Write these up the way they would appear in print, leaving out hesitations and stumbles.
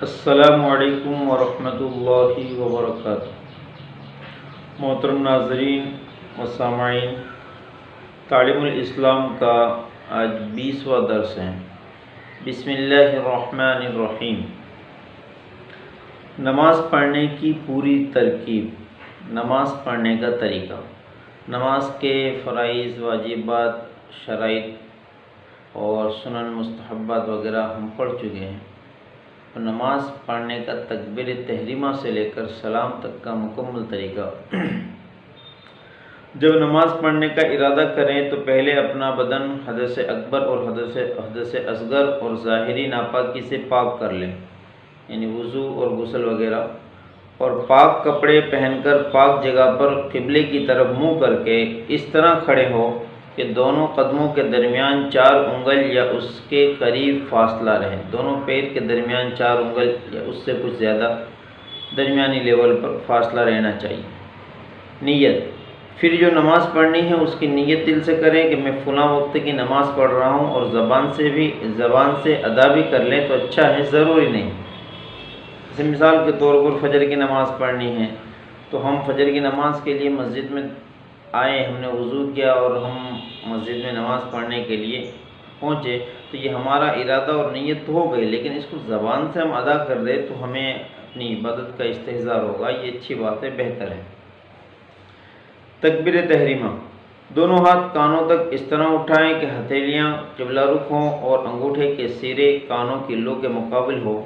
السلام علیکم ورحمۃ اللہ وبرکاتہ۔ محترم ناظرین و سامعین، تعلیم الاسلام کا آج 20واں درس ہے۔ بسم اللہ الرحمن الرحیم۔ نماز پڑھنے کی پوری ترکیب، نماز پڑھنے کا طریقہ، نماز کے فرائض، واجبات، شرائط اور سنن مستحبات وغیرہ ہم پڑھ چکے ہیں۔ نماز پڑھنے کا تکبیر تحریمہ سے لے کر سلام تک کا مکمل طریقہ۔ جب نماز پڑھنے کا ارادہ کریں تو پہلے اپنا بدن حدث اکبر اور حدث اصغر اور ظاہری ناپاکی سے پاک کر لیں، یعنی وضو اور غسل وغیرہ، اور پاک کپڑے پہن کر پاک جگہ پر قبلے کی طرف منہ کر کے اس طرح کھڑے ہو کہ دونوں قدموں کے درمیان 4 انگل یا اس کے قریب فاصلہ رہے۔ دونوں پیر کے درمیان 4 انگل یا اس سے کچھ زیادہ درمیانی لیول پر فاصلہ رہنا چاہیے۔ نیت، پھر جو نماز پڑھنی ہے اس کی نیت دل سے کریں کہ میں فلاں وقت کی نماز پڑھ رہا ہوں، اور زبان سے ادا بھی کر لیں تو اچھا ہے، ضروری نہیں۔ جیسے مثال کے طور پر فجر کی نماز پڑھنی ہے تو ہم فجر کی نماز کے لیے مسجد میں آئے، ہم نے وضو کیا اور ہم مسجد میں نماز پڑھنے کے لیے پہنچے، تو یہ ہمارا ارادہ اور نیت تو ہو گئی، لیکن اس کو زبان سے ہم ادا کر دیں تو ہمیں اپنی عبادت کا استحضار ہوگا، یہ اچھی بات ہے، بہتر ہے۔ تکبیر تحریمہ، دونوں ہاتھ کانوں تک اس طرح اٹھائیں کہ ہتھیلیاں قبلہ رخ ہوں اور انگوٹھے کے سرے کانوں کی لو کے مقابل ہو،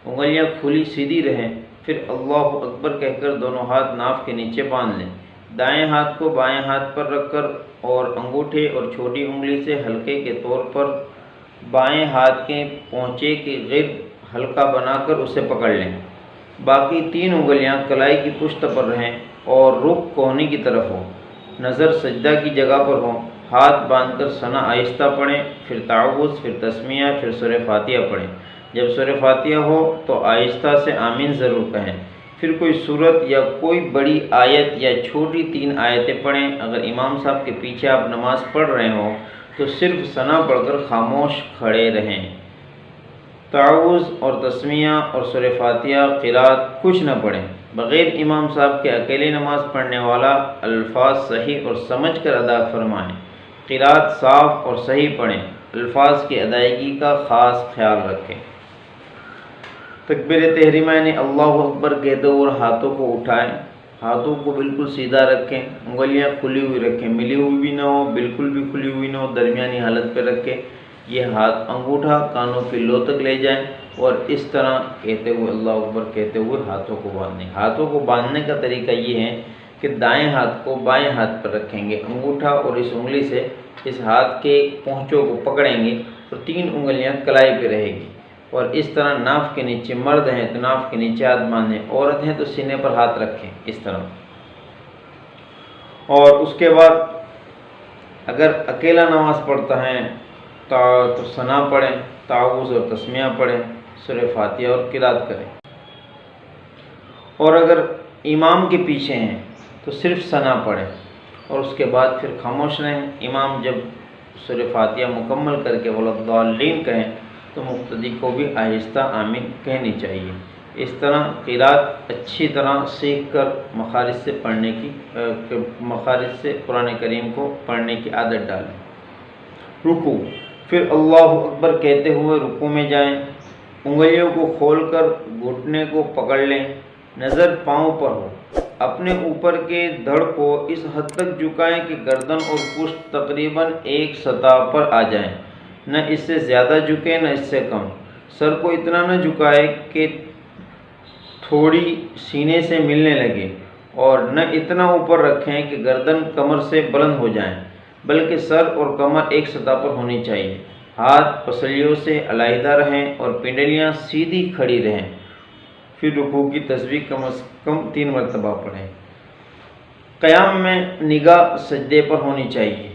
انگلیاں کھلی سیدھی رہیں۔ پھر اللہ اکبر کہہ کر دونوں ہاتھ ناف کے نیچے باندھ لیں، دائیں ہاتھ کو بائیں ہاتھ پر رکھ کر اور انگوٹھے اور چھوٹی انگلی سے حلقے کے طور پر بائیں ہاتھ کے پونچے کے گرد حلقہ بنا کر اسے پکڑ لیں۔ باقی 3 انگلیاں کلائی کی پشت پر رہیں اور رخ کوہنی کی طرف ہو، نظر سجدہ کی جگہ پر ہو۔ ہاتھ باندھ کر ثنا آہستہ پڑھیں، پھر تعوذ، پھر تسمیہ، پھر سورہ فاتحہ پڑھیں۔ جب سورہ فاتحہ ہو تو آہستہ سے آمین ضرور کہیں۔ پھر کوئی سورت یا کوئی بڑی آیت یا چھوٹی 3 آیتیں پڑھیں۔ اگر امام صاحب کے پیچھے آپ نماز پڑھ رہے ہوں تو صرف ثنا پڑھ کر خاموش کھڑے رہیں۔ تعوذ اور تسمیہ اور سورہ فاتحہ قرات کچھ نہ پڑھیں۔ بغیر امام صاحب کے اکیلے نماز پڑھنے والا الفاظ صحیح اور سمجھ کر ادا فرمائیں۔ قرات صاف اور صحیح پڑھیں، الفاظ کی ادائیگی کا خاص خیال رکھیں۔ تکبیر تحریمہ یعنی اللہ اکبر کہتے ہوئے ہاتھوں کو اٹھائیں، ہاتھوں کو بالکل سیدھا رکھیں، انگلیاں کھلی ہوئی رکھیں، ملی ہوئی بھی نہ ہو، بالکل بھی کھلی ہوئی نہ ہو، درمیانی حالت پہ رکھیں۔ یہ ہاتھ انگوٹھا کانوں کی لو تک لے جائیں اور اس طرح کہتے ہوئے اللہ اکبر کہتے ہوئے ہاتھوں کو باندھیں۔ ہاتھوں کو باندھنے کا طریقہ یہ ہے کہ دائیں ہاتھ کو بائیں ہاتھ پر رکھیں گے، انگوٹھا اور اس انگلی سے اس ہاتھ کے پونچوں کو پکڑیں گے اور 3 انگلیاں کلائی پہ رہے گی، اور اس طرح ناف کے نیچے، مرد ہیں تو ناف کے نیچے ہاتھ باندھیں، عورت ہیں تو سینے پر ہاتھ رکھیں اس طرح۔ اور اس کے بعد اگر اکیلا نماز پڑھتا ہے تو ثنا پڑھیں، تعوذ اور تسمیہ پڑھیں، سورہ فاتحہ اور قرات کریں۔ اور اگر امام کے پیچھے ہیں تو صرف ثنا پڑھیں اور اس کے بعد پھر خاموش رہیں۔ امام جب سورہ فاتحہ مکمل کر کے وَلَضَّالِّينَ کہیں تو مقتدی کو بھی آہستہ آمین کہنی چاہیے۔ اس طرح قرات اچھی طرح سیکھ کر مخارج سے قرآن کریم کو پڑھنے کی عادت ڈالیں۔ رکوع، پھر اللہ اکبر کہتے ہوئے رکوع میں جائیں، انگلیوں کو کھول کر گھٹنے کو پکڑ لیں، نظر پاؤں پر ہو، اپنے اوپر کے دھڑ کو اس حد تک جھکائیں کہ گردن اور پشت تقریباً ایک سطح پر آ جائیں، نہ اس سے زیادہ جھکے نہ اس سے کم۔ سر کو اتنا نہ جھکائے کہ تھوڑی سینے سے ملنے لگے، اور نہ اتنا اوپر رکھیں کہ گردن کمر سے بلند ہو جائیں، بلکہ سر اور کمر ایک سطح پر ہونی چاہیے۔ ہاتھ پسلیوں سے علیحدہ رہیں اور پنڈلیاں سیدھی کھڑی رہیں۔ پھر رکوع کی تسبیح کم از کم 3 مرتبہ پڑھیں۔ قیام میں نگاہ سجدے پر ہونی چاہیے،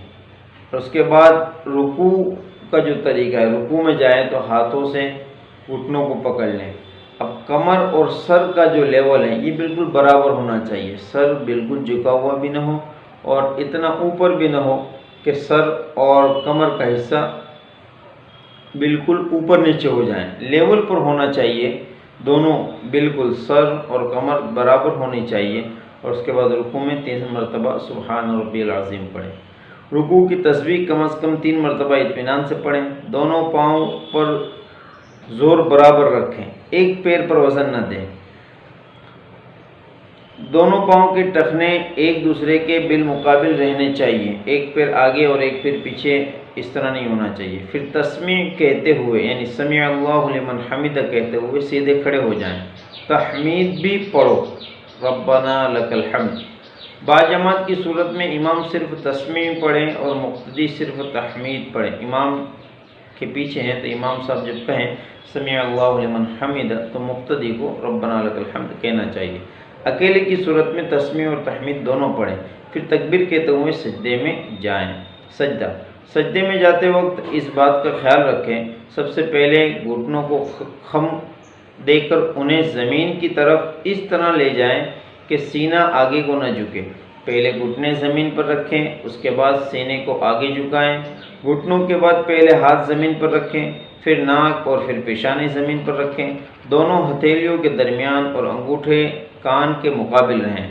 اور اس کے بعد رکوع کا جو طریقہ ہے، رکوع میں جائیں تو ہاتھوں سے گھٹنوں کو پکڑ لیں۔ اب کمر اور سر کا جو لیول ہے یہ بالکل برابر ہونا چاہیے، سر بالکل جھکا ہوا بھی نہ ہو اور اتنا اوپر بھی نہ ہو کہ سر اور کمر کا حصہ بالکل اوپر نیچے ہو جائیں، لیول پر ہونا چاہیے دونوں بالکل سر اور کمر برابر ہونی چاہیے، اور اس کے بعد رکوع میں 3 مرتبہ سبحان ربی العظیم پڑھیں۔ رکوع کی تسبیح کم از کم 3 مرتبہ اطمینان سے پڑھیں۔ دونوں پاؤں پر زور برابر رکھیں، ایک پیر پر وزن نہ دیں۔ دونوں پاؤں کے ٹخنے ایک دوسرے کے بالمقابل رہنے چاہیے، ایک پیر آگے اور ایک پیر پیچھے، اس طرح نہیں ہونا چاہیے۔ پھر تسمیع کہتے ہوئے یعنی سمع اللہ لمن حمدہ کہتے ہوئے سیدھے کھڑے ہو جائیں۔ تحمید بھی پڑھو، ربنا لک الحمد۔ باجماعت کی صورت میں امام صرف تسمیع پڑھیں اور مقتدی صرف تحمید پڑھیں۔ امام کے پیچھے ہیں تو امام صاحب جب کہیں سمع اللہ لمن حمدہ تو مقتدی کو ربنا لک الحمد کہنا چاہیے۔ اکیلے کی صورت میں تسمیع اور تحمید دونوں پڑھیں، پھر تکبیر کہتے ہوئے سجدے میں جائیں۔ سجدے میں جاتے وقت اس بات کا خیال رکھیں، سب سے پہلے گھٹنوں کو خم دے کر انہیں زمین کی طرف اس طرح لے جائیں کہ سینہ آگے کو نہ جھکے۔ پہلے گھٹنے زمین پر رکھیں، اس کے بعد سینے کو آگے جھکائیں۔ گھٹنوں کے بعد پہلے ہاتھ زمین پر رکھیں، پھر ناک اور پھر پیشانی زمین پر رکھیں۔ دونوں ہتھیلیوں کے درمیان اور انگوٹھے کان کے مقابل رہیں۔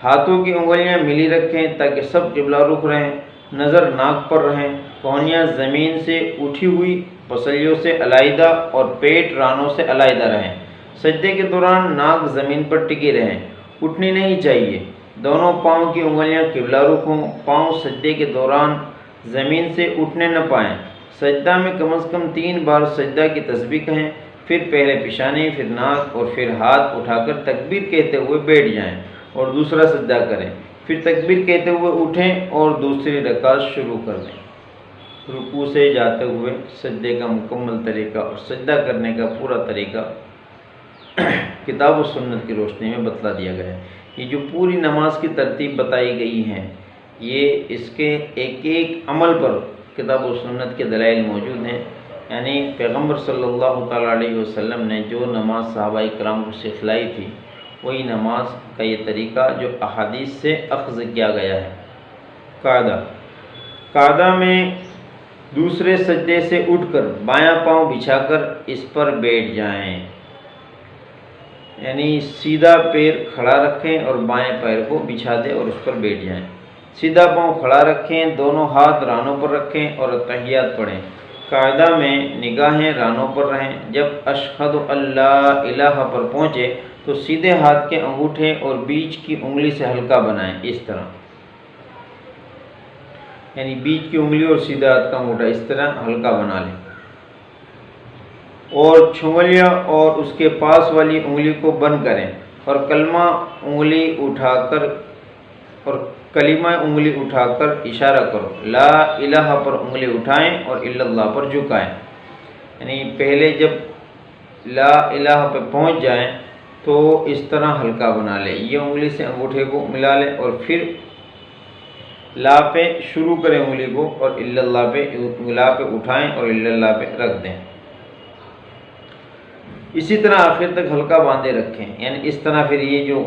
ہاتھوں کی انگلیاں ملی رکھیں تاکہ سب قبلہ رخ رہیں۔ نظر ناک پر رہیں، کونیاں زمین سے اٹھی ہوئی پسلیوں سے علیحدہ اور پیٹ رانوں سے علیحدہ رہیں۔ سجدے کے دوران ناک زمین پر ٹکی رہیں، اٹھنی نہیں چاہیے۔ دونوں پاؤں کی انگلیاں قبلہ رخ ہوں، پاؤں سجدے کے دوران زمین سے اٹھنے نہ پائیں۔ سجدہ میں کم از کم 3 بار سجدہ کی تسبیح کہیں، پھر پہلے پیشانی، پھر ناک اور پھر ہاتھ اٹھا کر تکبیر کہتے ہوئے بیٹھ جائیں اور دوسرا سجدہ کریں، پھر تکبیر کہتے ہوئے اٹھیں اور دوسری رکعت شروع کر دیں۔ رکوع سے جاتے ہوئے سجدے کا مکمل طریقہ اور سجدہ کرنے کا پورا طریقہ کتاب و سنت کی روشنی میں بتلا دیا گیا ہے۔ یہ جو پوری نماز کی ترتیب بتائی گئی ہے، یہ اس کے ایک ایک عمل پر کتاب و سنت کے دلائل موجود ہیں۔ یعنی پیغمبر صلی اللہ تعالیٰ علیہ وسلم نے جو نماز صحابہ کرام کو سکھلائی تھی، وہی نماز کا یہ طریقہ جو احادیث سے اخذ کیا گیا ہے۔ قعدہ میں دوسرے سجدے سے اٹھ کر بایاں پاؤں بچھا کر اس پر بیٹھ جائیں، یعنی سیدھا پیر کھڑا رکھیں اور بائیں پیر کو بچھا دیں اور اس پر بیٹھ جائیں۔ سیدھا پاؤں کھڑا رکھیں، دونوں ہاتھ رانوں پر رکھیں اور اتحیات پڑھیں۔ قاعدہ میں نگاہیں رانوں پر رہیں۔ جب اشہد اللہ الہ پر پہنچے تو سیدھے ہاتھ کے انگوٹھے اور بیچ کی انگلی سے ہلکا بنائیں، اس طرح، یعنی بیچ کی انگلی اور سیدھے ہاتھ کا انگوٹھا اس طرح ہلکا بنا لیں، اور چھنگلیاں اور اس کے پاس والی انگلی کو بند کریں اور کلمہ انگلی اٹھا کر اشارہ کرو۔ لا الہ پر انگلی اٹھائیں اور الا اللہ پر جھکائیں، یعنی پہلے جب لا الہ پہ پہنچ جائیں تو اس طرح ہلکا بنا لیں، یہ انگلی سے انگوٹھے کو ملا لیں اور پھر لا پہ شروع کریں انگلی کو اور الا اللہ پہ لا پہ اٹھائیں اور الا اللہ پہ رکھ دیں۔ اسی طرح آخر تک ہلکا باندھے رکھیں، یعنی اس طرح پھر یہ جو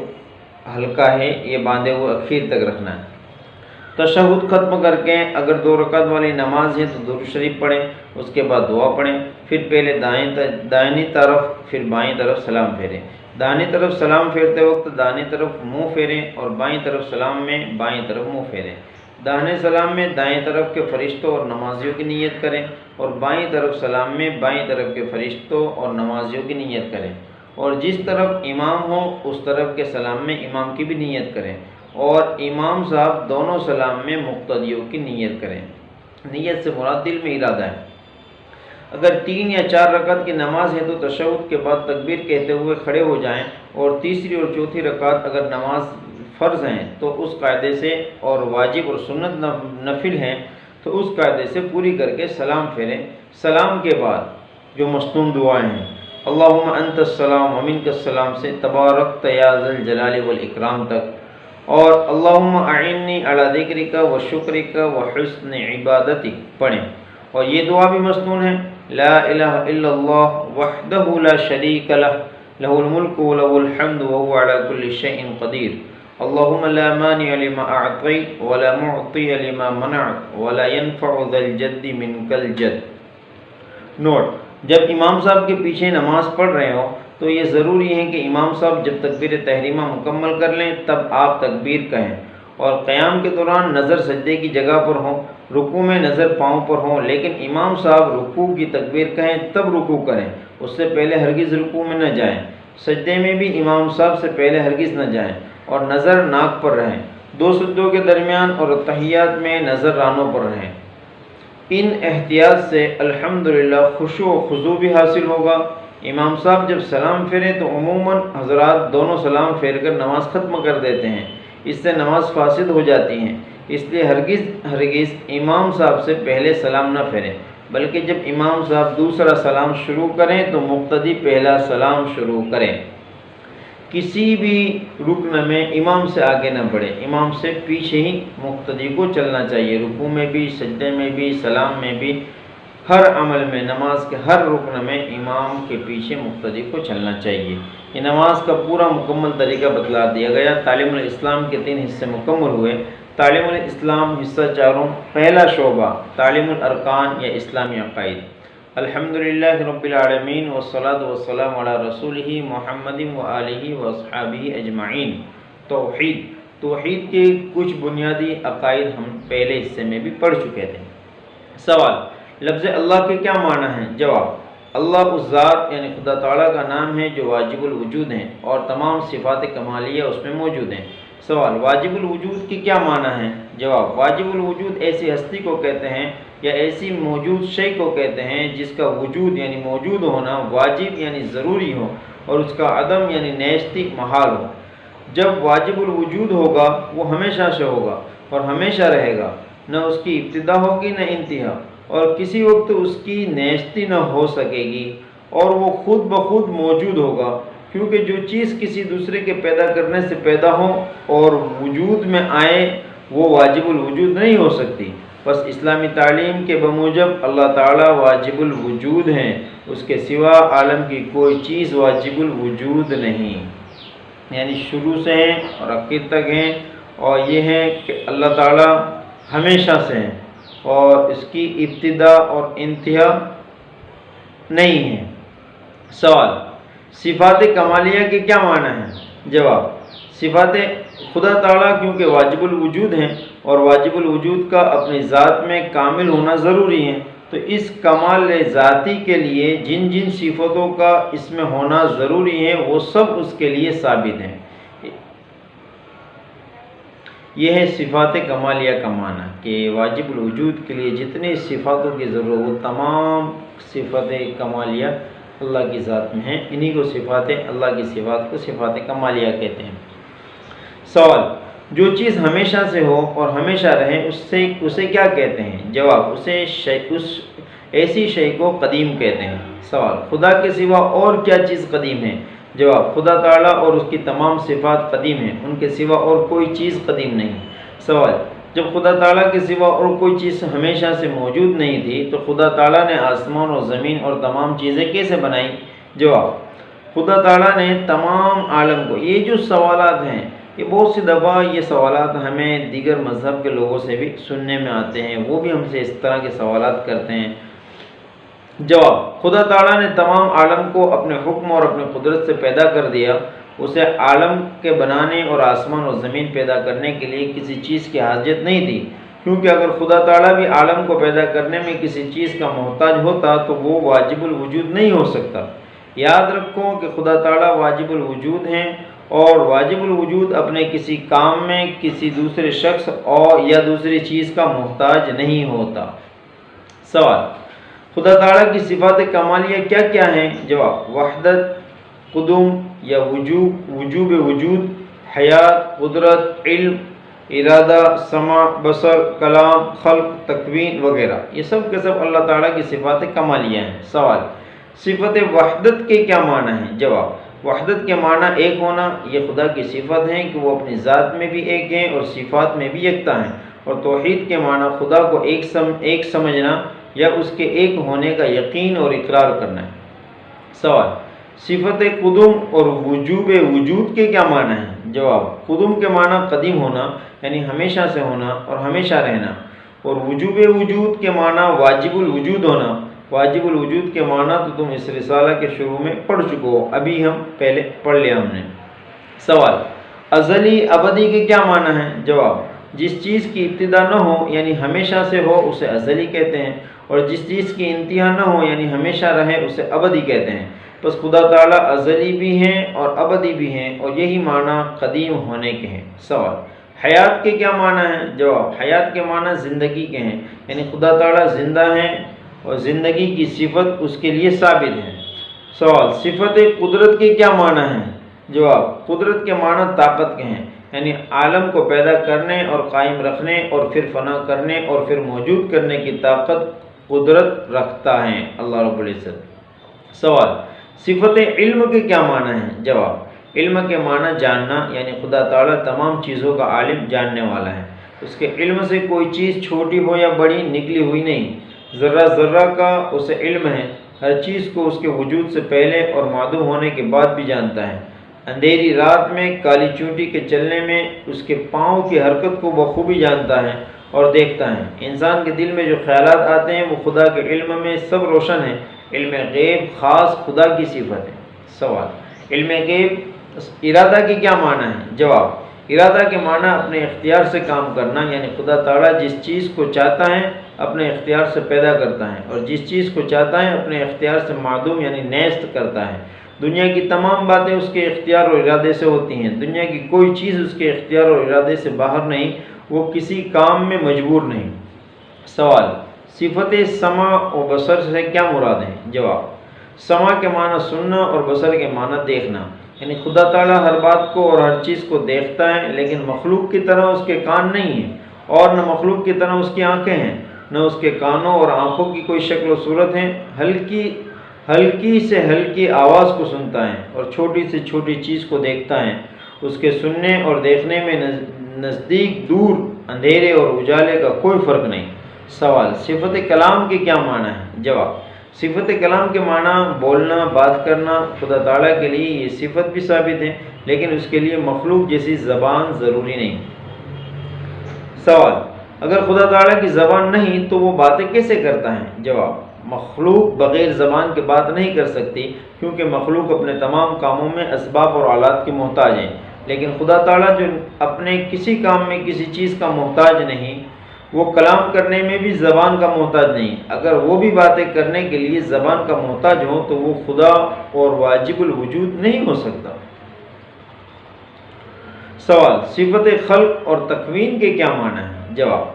ہلکا ہے یہ باندھے ہوئے اخیر تک رکھنا ہے۔ تشہد ختم کر کے اگر 2 رکعت والی نماز ہے تو درود شریف پڑھیں، اس کے بعد دعا پڑھیں، پھر پہلے دائیں طرف پھر بائیں طرف سلام پھیریں۔ دائیں طرف سلام پھیرتے وقت دائیں طرف منہ پھیریں اور بائیں طرف سلام میں بائیں طرف منہ پھیریں۔ داہنے سلام میں دائیں طرف کے فرشتوں اور نمازیوں کی نیت کریں اور بائیں طرف سلام میں بائیں طرف کے فرشتوں اور نمازیوں کی نیت کریں، اور جس طرف امام ہو اس طرف کے سلام میں امام کی بھی نیت کریں، اور امام صاحب دونوں سلام میں مقتدیوں کی نیت کریں۔ نیت سے مراد دل میں ارادہ ہے۔ اگر 3 یا 4 رکعت کی نماز ہے تو تشہد کے بعد تکبیر کہتے ہوئے کھڑے ہو جائیں، اور تیسری اور چوتھی رکعت اگر نماز فرض ہیں تو اس قاعدے سے، اور واجب اور سنت نفل ہیں تو اس قاعدے سے پوری کر کے سلام پھیریں۔ سلام کے بعد جو مصنون دعائیں ہیں، اللہم انت السلام ومنک السلام سے تبارکت یا ذی الجلال والاکرام تک، اور اللہم اعنی علی ذکرک و شکرک و حسن عبادتک پڑھیں، اور یہ دعا بھی مصنون ہے، لا الہ الا اللہ وحدہ لا شریک لہ لہ الملک و لہ الحمد وهو علی کل شیء قدیر، اللہم لا مانع لما اعطیت ولا معطی لما منعت ولا ينفع ذا الجد منک الجد۔ نوٹ: جب امام صاحب کے پیچھے نماز پڑھ رہے ہوں تو یہ ضروری ہے کہ امام صاحب جب تکبیر تحریمہ مکمل کر لیں تب آپ تکبیر کہیں، اور قیام کے دوران نظر سجدے کی جگہ پر ہوں، رکوع میں نظر پاؤں پر ہوں، لیکن امام صاحب رکوع کی تکبیر کہیں تب رکوع کریں، اس سے پہلے ہرگز رکوع میں نہ جائیں۔ سجدے میں بھی امام صاحب سے پہلے ہرگز نہ جائیں، اور نظر ناک پر رہیں۔ دو سجدوں کے درمیان اور تحیات میں نظر رانوں پر رہیں۔ ان احتیاط سے الحمدللہ خشوع و خضوع بھی حاصل ہوگا۔ امام صاحب جب سلام پھیریں تو عموماً حضرات دونوں سلام پھیر کر نماز ختم کر دیتے ہیں، اس سے نماز فاسد ہو جاتی ہیں، اس لیے ہرگز امام صاحب سے پہلے سلام نہ پھیریں، بلکہ جب امام صاحب دوسرا سلام شروع کریں تو مقتدی پہلا سلام شروع کریں۔ کسی بھی رکن میں امام سے آگے نہ بڑھے، امام سے پیچھے ہی مقتدی کو چلنا چاہیے، رکوع میں بھی، سجدے میں بھی، سلام میں بھی، ہر عمل میں، نماز کے ہر رکن میں امام کے پیچھے مقتدی کو چلنا چاہیے۔ یہ نماز کا پورا مکمل طریقہ بتلا دیا گیا۔ تعلیم الاسلام کے 3 حصے مکمل ہوئے۔ تعلیم الاسلام حصہ 4، پہلا شعبہ تعلیم الارکان یا اسلامی عقائد۔ الحمدللہ رب العالمین والصلاة والسلام علی رسولہ محمد وآلہ واصحابہ اجمعین۔ توحید کے کچھ بنیادی عقائد ہم پہلے حصے میں بھی پڑھ چکے تھے۔ سوال: لفظ اللہ کے کیا معنی ہیں؟ جواب: اللہ اس ذات یعنی خدا تعالیٰ کا نام ہے جو واجب الوجود ہیں اور تمام صفات کمالیہ اس میں موجود ہیں۔ سوال: واجب الوجود کی کیا معنی ہے؟ جواب: واجب الوجود ایسی ہستی کو کہتے ہیں یا ایسی موجود شے کو کہتے ہیں جس کا وجود یعنی موجود ہونا واجب یعنی ضروری ہو اور اس کا عدم یعنی نیستی محال ہو۔ جب واجب الوجود ہوگا وہ ہمیشہ سے ہوگا اور ہمیشہ رہے گا، نہ اس کی ابتدا ہوگی نہ انتہا، اور کسی وقت اس کی نیستی نہ ہو سکے گی، اور وہ خود بخود موجود ہوگا، کیونکہ جو چیز کسی دوسرے کے پیدا کرنے سے پیدا ہو اور وجود میں آئے وہ واجب الوجود نہیں ہو سکتی۔ بس اسلامی تعلیم کے بموجب اللہ تعالیٰ واجب الوجود ہیں، اس کے سوا عالم کی کوئی چیز واجب الوجود نہیں، یعنی شروع سے ہیں اور آخر تک ہیں، اور یہ ہے کہ اللہ تعالیٰ ہمیشہ سے ہیں اور اس کی ابتدا اور انتہا نہیں ہے۔ سوال: صفات کمالیہ کے کیا معنی ہیں؟ جواب: صفات خدا تعالیٰ کیونکہ واجب الوجود ہیں اور واجب الوجود کا اپنی ذات میں کامل ہونا ضروری ہے، تو اس کمال ذاتی کے لیے جن جن صفتوں کا اس میں ہونا ضروری ہے وہ سب اس کے لیے ثابت ہیں۔ یہ ہے صفات کمالیہ کا معنی کہ واجب الوجود کے لیے جتنی صفاتوں کی ضرورت وہ تمام صفات کمالیہ اللہ کی ذات میں ہیں، انہی کو صفات اللہ کی صفات کو صفات کمالیہ کہتے ہیں۔ سوال: جو چیز ہمیشہ سے ہو اور ہمیشہ رہے اسے کیا کہتے ہیں؟ جواب: ایسی شے کو قدیم کہتے ہیں۔ سوال: خدا کے سوا اور کیا چیز قدیم ہے؟ جواب: خدا تعالیٰ اور اس کی تمام صفات قدیم ہیں، ان کے سوا اور کوئی چیز قدیم نہیں۔ سوال: جب خدا تعالیٰ کے سوا اور کوئی چیز ہمیشہ سے موجود نہیں تھی تو خدا تعالیٰ نے آسمان اور زمین اور تمام چیزیں کیسے بنائیں؟ جواب: خدا تعالیٰ نے تمام عالم کو، یہ جو سوالات ہیں یہ بہت سی دفعہ یہ سوالات ہمیں دیگر مذہب کے لوگوں سے بھی سننے میں آتے ہیں، وہ بھی ہم سے اس طرح کے سوالات کرتے ہیں۔ جواب: خدا تعالیٰ نے تمام عالم کو اپنے حکم اور اپنے قدرت سے پیدا کر دیا، اسے عالم کے بنانے اور آسمان اور زمین پیدا کرنے کے لیے کسی چیز کی حاجت نہیں تھی، کیونکہ اگر خدا تعالیٰ بھی عالم کو پیدا کرنے میں کسی چیز کا محتاج ہوتا تو وہ واجب الوجود نہیں ہو سکتا۔ یاد رکھو کہ خدا تعالیٰ واجب الوجود ہیں اور واجب الوجود اپنے کسی کام میں کسی دوسرے شخص اور یا دوسری چیز کا محتاج نہیں ہوتا۔ سوال: خدا تعالیٰ کی صفات کمالیہ کیا کیا ہیں؟ جواب: وحدت، قدوم یا وجوب وجود، حیات، قدرت، علم، ارادہ، سمع، بصر، کلام، خلق، تکوین وغیرہ، یہ سب کے سب اللہ تعالیٰ کی صفات کمالیہ ہیں۔ سوال: صفت وحدت کے کیا معنی ہیں؟ جواب: وحدت کے معنی ایک ہونا، یہ خدا کی صفت ہے کہ وہ اپنی ذات میں بھی ایک ہیں اور صفات میں بھی یکتا ہیں، اور توحید کے معنی خدا کو ایک سمجھنا یا اس کے ایک ہونے کا یقین اور اقرار کرنا ہے۔ سوال: صفت قدوم اور وجوب وجود کے کیا معنی ہیں؟ جواب: قدوم کے معنی قدیم ہونا یعنی ہمیشہ سے ہونا اور ہمیشہ رہنا، اور وجوب وجود کے معنی واجب الوجود ہونا واجب الوجود کے معنی تو تم اس رسالہ کے شروع میں پڑھ چکے ہو، ابھی ہم پہلے پڑھ لیا ہم نے۔ سوال، ازلی ابدی کے کیا معنی ہیں؟ جواب، جس چیز کی ابتدا نہ ہو یعنی ہمیشہ سے ہو اسے ازلی کہتے ہیں، اور جس چیز کی انتہا نہ ہو یعنی ہمیشہ رہے اسے ابدی کہتے ہیں۔ بس خدا تعالیٰ ازلی بھی ہیں اور ابدی بھی ہیں، اور یہی معنی قدیم ہونے کے ہیں۔ سوال، حیات کے کیا معنی ہیں؟ جواب، حیات کے معنی زندگی کے ہیں، یعنی خدا تعالیٰ زندہ ہیں اور زندگی کی صفت اس کے لیے ثابت ہے۔ سوال، صفت قدرت کے کیا معنی ہیں؟ جواب، قدرت کے معنی طاقت کے ہیں، یعنی عالم کو پیدا کرنے اور قائم رکھنے اور پھر فنا کرنے اور پھر موجود کرنے کی طاقت قدرت رکھتا ہے اللہ رب العزت۔ سوال، صفت علم کے کیا معنی ہیں؟ جواب، علم کے معنی جاننا، یعنی خدا تعالیٰ تمام چیزوں کا عالم جاننے والا ہے، اس کے علم سے کوئی چیز چھوٹی ہو یا بڑی نکلی ہوئی نہیں، ذرہ ذرہ کا اسے علم ہے، ہر چیز کو اس کے وجود سے پہلے اور معدوم ہونے کے بعد بھی جانتا ہے، اندھیری رات میں کالی چونٹی کے چلنے میں اس کے پاؤں کی حرکت کو بخوبی جانتا ہے اور دیکھتا ہے، انسان کے دل میں جو خیالات آتے ہیں وہ خدا کے علم میں سب روشن ہے، علم غیب خاص خدا کی صفت ہے۔ سوال، علم غیب ارادہ کی کیا معنی ہے؟ جواب، ارادہ کے معنی اپنے اختیار سے کام کرنا، یعنی خدا تعالیٰ جس چیز کو چاہتا ہے اپنے اختیار سے پیدا کرتا ہے، اور جس چیز کو چاہتا ہے اپنے اختیار سے معدوم یعنی نیست کرتا ہے۔ دنیا کی تمام باتیں اس کے اختیار اور ارادے سے ہوتی ہیں، دنیا کی کوئی چیز اس کے اختیار اور ارادے سے باہر نہیں، وہ کسی کام میں مجبور نہیں۔ سوال، صفت سمع و بصر سے کیا مراد ہے؟ جواب، سمع کے معنی سننا اور بصر کے معنی دیکھنا، یعنی خدا تعالیٰ ہر بات کو اور ہر چیز کو دیکھتا ہے، لیکن مخلوق کی طرح اس کے کان نہیں ہیں، اور نہ مخلوق کی طرح اس کی آنکھیں ہیں، نہ اس کے کانوں اور آنکھوں کی کوئی شکل و صورت ہے، ہلکی سے ہلکی آواز کو سنتا ہے اور چھوٹی سے چھوٹی چیز کو دیکھتا ہے، اس کے سننے اور دیکھنے میں نزدیک دور، اندھیرے اور اجالے کا کوئی فرق نہیں۔ سوال، صفت کلام کے کیا معنی ہے؟ جواب، صفت کلام کے معنی بولنا، بات کرنا، خدا تعالیٰ کے لیے یہ صفت بھی ثابت ہے، لیکن اس کے لیے مخلوق جیسی زبان ضروری نہیں۔ سوال، اگر خدا تعالیٰ کی زبان نہیں تو وہ باتیں کیسے کرتا ہے؟ جواب، مخلوق بغیر زبان کے بات نہیں کر سکتی، کیونکہ مخلوق اپنے تمام کاموں میں اسباب اور آلات کی محتاج ہیں، لیکن خدا تعالیٰ جو اپنے کسی کام میں کسی چیز کا محتاج نہیں، وہ کلام کرنے میں بھی زبان کا محتاج نہیں۔ اگر وہ بھی باتیں کرنے کے لیے زبان کا محتاج ہو تو وہ خدا اور واجب الوجود نہیں ہو سکتا۔ سوال، صفت خلق اور تکوین کے کیا معنی ہے؟ جواب،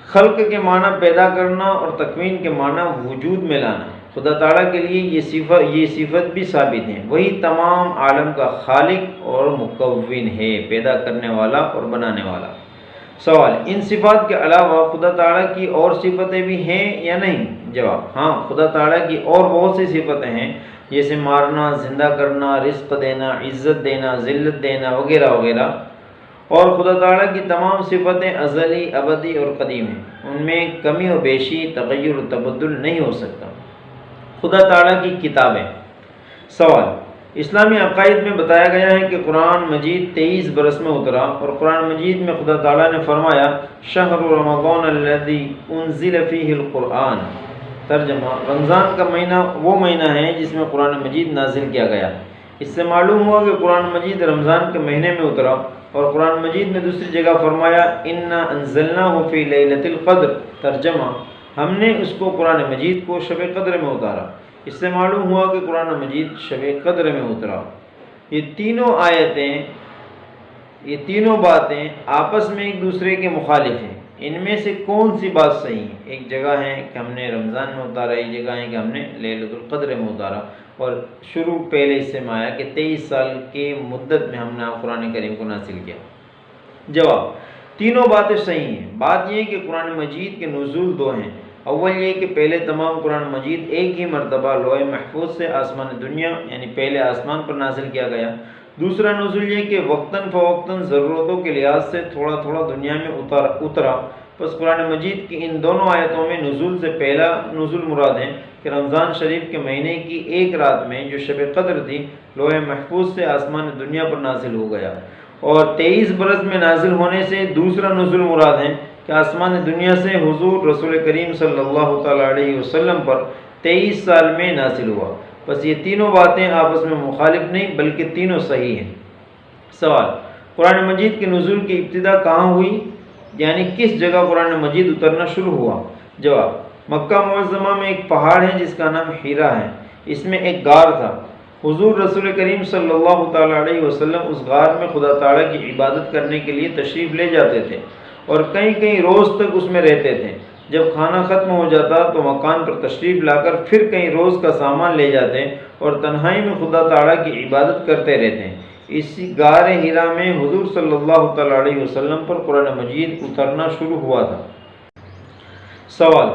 خلق کے معنی پیدا کرنا اور تکوین کے معنی وجود میں لانا، خدا تعالیٰ کے لیے یہ صفت بھی ثابت ہے، وہی تمام عالم کا خالق اور مکون ہے، پیدا کرنے والا اور بنانے والا۔ سوال، ان صفات کے علاوہ خدا تعالیٰ کی اور صفتیں بھی ہیں یا نہیں؟ جواب، ہاں، خدا تعالیٰ کی اور بہت سی صفتیں ہیں، جیسے مارنا، زندہ کرنا، رزق دینا، عزت دینا، ذلت دینا وغیرہ وغیرہ، اور خدا تعالیٰ کی تمام صفتیں ازلی، ابدی اور قدیم ہیں، ان میں کمی و بیشی، تغیر و تبدل نہیں ہو سکتا۔ خدا تعالیٰ کی کتابیں۔ سوال، اسلامی عقائد میں بتایا گیا ہے کہ قرآن مجید 23 برس میں اترا، اور قرآن مجید میں خدا تعالیٰ نے فرمایا شہر رمضان الذی انزل فیہ القرآن۔ ترجمہ، رمضان کا مہینہ وہ مہینہ ہے جس میں قرآن مجید نازل کیا گیا۔ اس سے معلوم ہوا کہ قرآن مجید رمضان کے مہینے میں اترا، اور قرآن مجید میں دوسری جگہ فرمایا انا انزلناہ فی لیلۃ القدر۔ ترجمہ، ہم نے اس کو قرآن مجید کو شب قدر میں اتارا۔ اس سے معلوم ہوا کہ قرآن مجید شب قدر میں اترا۔ یہ تینوں باتیں آپس میں ایک دوسرے کے مخالف ہیں، ان میں سے کون سی بات صحیح ہے؟ ایک جگہ ہے کہ ہم نے رمضان میں اتارا، ایک جگہ ہے کہ ہم نے لیلۃ القدر میں اتارا، اور شروع پہلے اس سے میں آیا کہ 23 سال کی مدت میں ہم نے قرآن کریم کو نازل کیا۔ جواب، تینوں باتیں صحیح ہیں۔ بات یہ ہے کہ قرآن مجید کے نزول دو ہیں۔ اول یہ کہ پہلے تمام قرآن مجید ایک ہی مرتبہ لوح محفوظ سے آسمان دنیا یعنی پہلے آسمان پر نازل کیا گیا۔ دوسرا نزول یہ کہ وقتاً فوقتاً ضرورتوں کے لحاظ سے تھوڑا تھوڑا دنیا میں اترا۔ بس قرآن مجید کی ان دونوں آیتوں میں نزول سے پہلا نزول مراد ہے کہ رمضان شریف کے مہینے کی ایک رات میں جو شب قدر تھی، لوح محفوظ سے آسمان دنیا پر نازل ہو گیا، اور 23 برس میں نازل ہونے سے دوسرا نزول مراد ہے کہ آسمان دنیا سے حضور رسول کریم صلی اللہ تعالیٰ علیہ وسلم پر 23 سال میں نازل ہوا۔ بس یہ تینوں باتیں آپس میں مخالف نہیں بلکہ تینوں صحیح ہیں۔ سوال: قرآن مجید کے نزول کی ابتدا کہاں ہوئی؟ یعنی کس جگہ قرآن مجید اترنا شروع ہوا؟ جواب: مکہ معظمہ میں ایک پہاڑ ہے جس کا نام حرا ہے، اس میں ایک غار تھا۔ حضور رسول کریم صلی اللہ تعالیٰ علیہ وسلم اس غار میں خدا تعالیٰ کی عبادت کرنے کے لیے تشریف لے جاتے تھے اور کئی روز تک اس میں رہتے تھے۔ جب کھانا ختم ہو جاتا تو مکان پر تشریف لا کر پھر کئی روز کا سامان لے جاتے اور تنہائی میں خدا تعالیٰ کی عبادت کرتے رہتے۔ اسی غار حرا میں حضور صلی اللہ تعالیٰ علیہ وسلم پر قرآن مجید اترنا شروع ہوا تھا۔ سوال: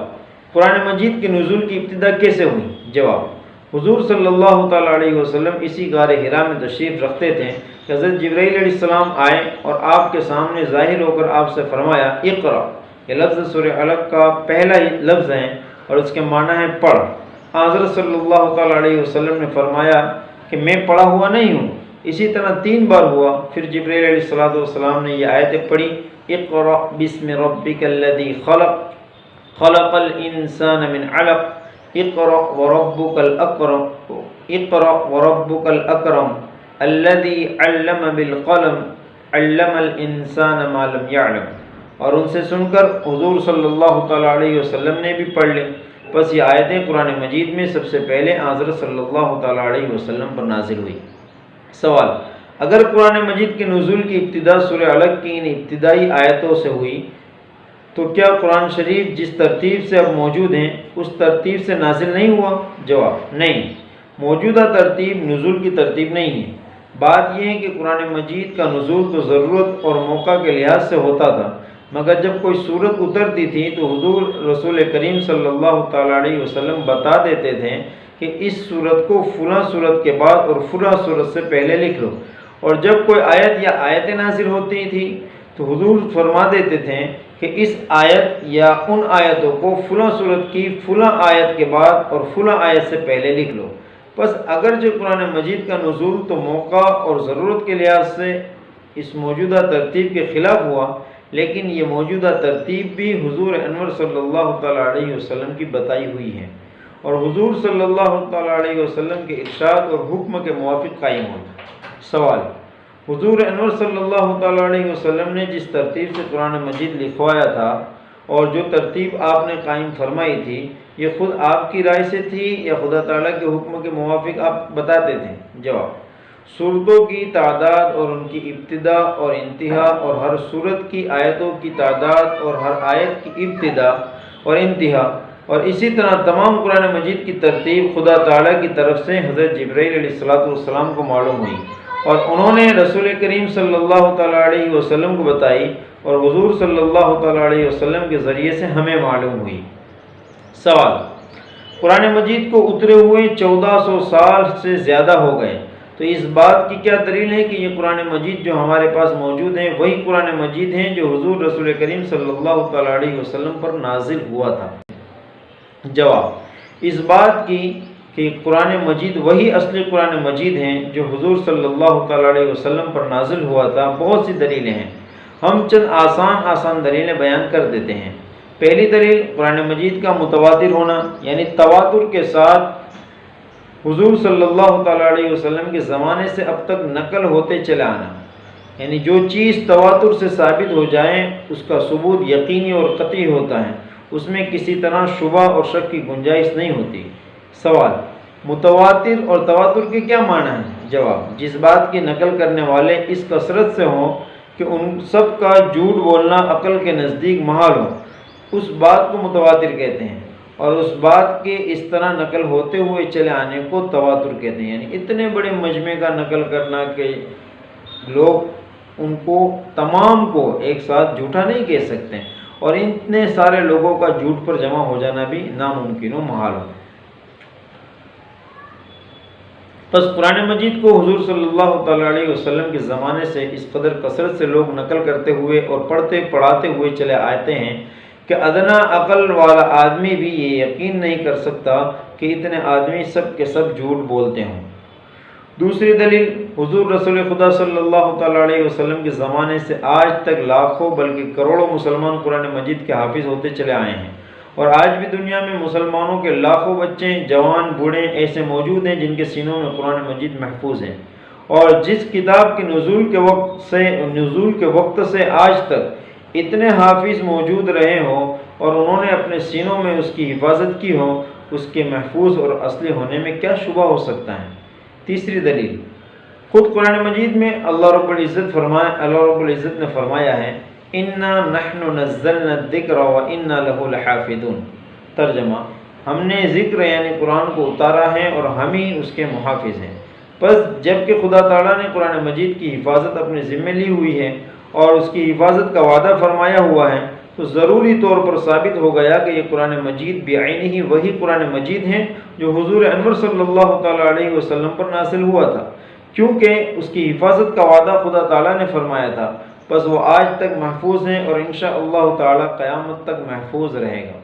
قرآن مجید کے نزول کی ابتدا کیسے ہوئی؟ جواب: حضور صلی اللہ تعالیٰ علیہ وسلم اسی غار حرا میں تشریف رکھتے تھے کہ حضرت جبرائیل علیہ السلام آئے اور آپ کے سامنے ظاہر ہو کر آپ سے فرمایا اقرأ۔ یہ لفظ سورہ علق کا پہلا ہی لفظ ہے اور اس کے معنی ہے پڑھ۔ حضرت صلی اللہ تعالیٰ علیہ وسلم نے فرمایا کہ میں پڑھا ہوا نہیں ہوں۔ اسی طرح 3 بار ہوا۔ پھر جبرائیل علیہ السلام نے یہ آیتیں پڑھی: اقرأ بسم ربک الذی خلق، خلق الانسان من علق، اقرأ وربک الاکرم، اقرأ وربک الاکرم الذی علم بالقلم، علم الانسان ما لم یعلم۔ اور ان سے سن کر حضور صلی اللہ تعالیٰ علیہ وسلم نے بھی پڑھ لی۔ بس یہ آیتیں قرآن مجید میں سب سے پہلے حضرت صلی اللہ تعالیٰ علیہ وسلم پر نازل ہوئی۔ سوال: اگر قرآن مجید کے نزول کی ابتدا سورہ علق کی ان ابتدائی آیتوں سے ہوئی تو کیا قرآن شریف جس ترتیب سے اب موجود ہیں اس ترتیب سے نازل نہیں ہوا؟ جواب: نہیں، موجودہ ترتیب نزول کی ترتیب نہیں ہے۔ بات یہ ہے کہ قرآن مجید کا نزول تو ضرورت اور موقع کے لحاظ سے ہوتا تھا، مگر جب کوئی صورت اترتی تھی تو حضور رسول کریم صلی اللہ تعالیٰ علیہ وسلم بتا دیتے تھے کہ اس صورت کو فلاں صورت کے بعد اور فلاں صورت سے پہلے لکھ لو۔ اور جب کوئی آیت یا آیتیں نازل ہوتی تھی تو حضور فرما دیتے تھے کہ اس آیت یا ان آیتوں کو فلاں صورت کی فلاں آیت کے بعد اور فلاں آیت سے پہلے لکھ لو۔ بس اگرچہ قرآن مجید کا نزول تو موقع اور ضرورت کے لحاظ سے اس موجودہ ترتیب کے خلاف ہوا، لیکن یہ موجودہ ترتیب بھی حضور انور صلی اللہ تعالیٰ علیہ وسلم کی بتائی ہوئی ہے اور حضور صلی اللہ تعالیٰ علیہ وسلم کے ارشاد اور حکم کے موافق قائم ہوتا۔ سوال: حضور انور صلی اللہ تعالیٰ علیہ وسلم نے جس ترتیب سے قرآن مجید لکھوایا تھا اور جو ترتیب آپ نے قائم فرمائی تھی، یہ خود آپ کی رائے سے تھی یا خدا تعالیٰ کے حکم کے موافق آپ بتاتے تھے؟ جواب: سورتوں کی تعداد اور ان کی ابتدا اور انتہا اور ہر سورت کی آیتوں کی تعداد اور ہر آیت کی ابتدا اور انتہا اور اسی طرح تمام قرآن مجید کی ترتیب خدا تعالیٰ کی طرف سے حضرت جبرائیل علیہ السلام کو معلوم ہوئی اور انہوں نے رسول کریم صلی اللہ تعالیٰ علیہ وسلم کو بتائی اور حضور صلی اللہ تعالیٰ علیہ وسلم کے ذریعے سے ہمیں معلوم ہوئی۔ سوال: قرآن مجید کو اترے ہوئے 1400 سال سے زیادہ ہو گئے، تو اس بات کی کیا دلیل ہے کہ یہ قرآن مجید جو ہمارے پاس موجود ہیں وہی قرآن مجید ہیں جو حضور رسول کریم صلی اللہ تعالیٰ علیہ وسلم پر نازل ہوا تھا؟ جواب: اس بات کی کہ قرآن مجید وہی اصلی قرآن مجید ہیں جو حضور صلی اللہ تعالیٰ علیہ وسلم پر نازل ہوا تھا بہت سی دلیلیں ہیں۔ ہم چند آسان دلیلیں بیان کر دیتے ہیں۔ پہلی دلیل قرآن مجید کا متواتر ہونا، یعنی تواتر کے ساتھ حضور صلی اللہ تعالیٰ علیہ وسلم کے زمانے سے اب تک نقل ہوتے چلا آنا، یعنی جو چیز تواتر سے ثابت ہو جائے اس کا ثبوت یقینی اور قطعی ہوتا ہے، اس میں کسی طرح شبہ اور شک کی گنجائش نہیں ہوتی۔ سوال: متواتر اور تواتر کے کیا معنی ہیں؟ جواب: جس بات کی نقل کرنے والے اس کثرت سے ہوں کہ ان سب کا جھوٹ بولنا عقل کے نزدیک محال ہو، اس بات کو متواتر کہتے ہیں، اور اس بات کے اس طرح نقل ہوتے ہوئے چلے آنے کو تواتر کہتے ہیں۔ یعنی اتنے بڑے مجمع کا نقل کرنا کہ لوگ ان کو تمام کو ایک ساتھ جھوٹا نہیں کہہ سکتے، اور اتنے سارے لوگوں کا جھوٹ پر جمع ہو جانا بھی ناممکن و محال ہو۔ پس قرآن مجید کو حضور صلی اللہ تعالیٰ علیہ وسلم کے زمانے سے اس قدر کثرت سے لوگ نقل کرتے ہوئے اور پڑھتے پڑھاتے ہوئے چلے آتے ہیں کہ ادنا عقل والا آدمی بھی یہ یقین نہیں کر سکتا کہ اتنے آدمی سب کے سب جھوٹ بولتے ہوں۔ دوسری دلیل حضور رسول خدا صلی اللہ تعالیٰ علیہ وسلم کے زمانے سے آج تک لاکھوں بلکہ کروڑوں مسلمان قرآن مجید کے حافظ ہوتے چلے آئے ہیں، اور آج بھی دنیا میں مسلمانوں کے لاکھوں بچے، جوان، بوڑھے ایسے موجود ہیں جن کے سینوں میں قرآن مجید محفوظ ہیں، اور جس کتاب کے نزول کے وقت سے آج تک اتنے حافظ موجود رہے ہوں اور انہوں نے اپنے سینوں میں اس کی حفاظت کی ہو، اس کے محفوظ اور اصلی ہونے میں کیا شبہ ہو سکتا ہے؟ تیسری دلیل، خود قرآن مجید میں اللہ رب العزت نے فرمایا ہے اِنَّا نَحْنُ نَزَّلْنَا الذِّكْرَ وَإِنَّا لَهُ لَحَافِظُونَ۔ ترجمہ، ہم نے ذکر یعنی قرآن کو اتارا ہے اور ہم ہی اس کے محافظ ہیں۔ پس جب کہ خدا تعالیٰ نے قرآن مجید کی حفاظت اپنے ذمہ لی ہوئی ہے اور اس کی حفاظت کا وعدہ فرمایا ہوا ہے، تو ضروری طور پر ثابت ہو گیا کہ یہ قرآن مجید بعینہ ہی وہی قرآن مجید ہیں جو حضور انور صلی اللہ تعالیٰ علیہ وسلم پر نازل ہوا تھا، کیونکہ اس کی حفاظت کا وعدہ خدا تعالیٰ نے فرمایا تھا، بس وہ آج تک محفوظ ہیں اور انشاءاللہ تعالیٰ قیامت تک محفوظ رہے گا۔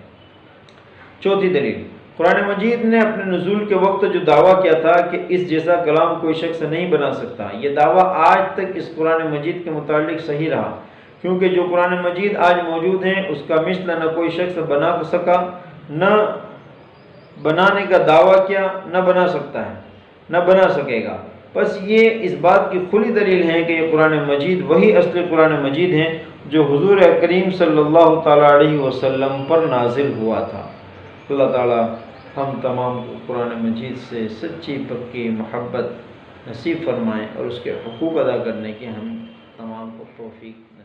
چوتھی دلیل، قرآن مجید نے اپنے نزول کے وقت جو دعویٰ کیا تھا کہ اس جیسا کلام کوئی شخص نہیں بنا سکتا، یہ دعویٰ آج تک اس قرآن مجید کے متعلق صحیح رہا، کیونکہ جو قرآن مجید آج موجود ہیں اس کا مثل نہ کوئی شخص بنا سکا، نہ بنانے کا دعویٰ کیا، نہ بنا سکتا ہے، نہ بنا سکے گا۔ بس یہ اس بات کی کھلی دلیل ہے کہ یہ قرآن مجید وہی اصل قرآن مجید ہیں جو حضور کریم صلی اللہ تعالیٰ علیہ وسلم پر نازل ہوا تھا۔ اللہ تعالیٰ ہم تمام کو قرآن مجید سے سچی پکی محبت نصیب فرمائیں اور اس کے حقوق ادا کرنے کی ہم تمام کو توفیق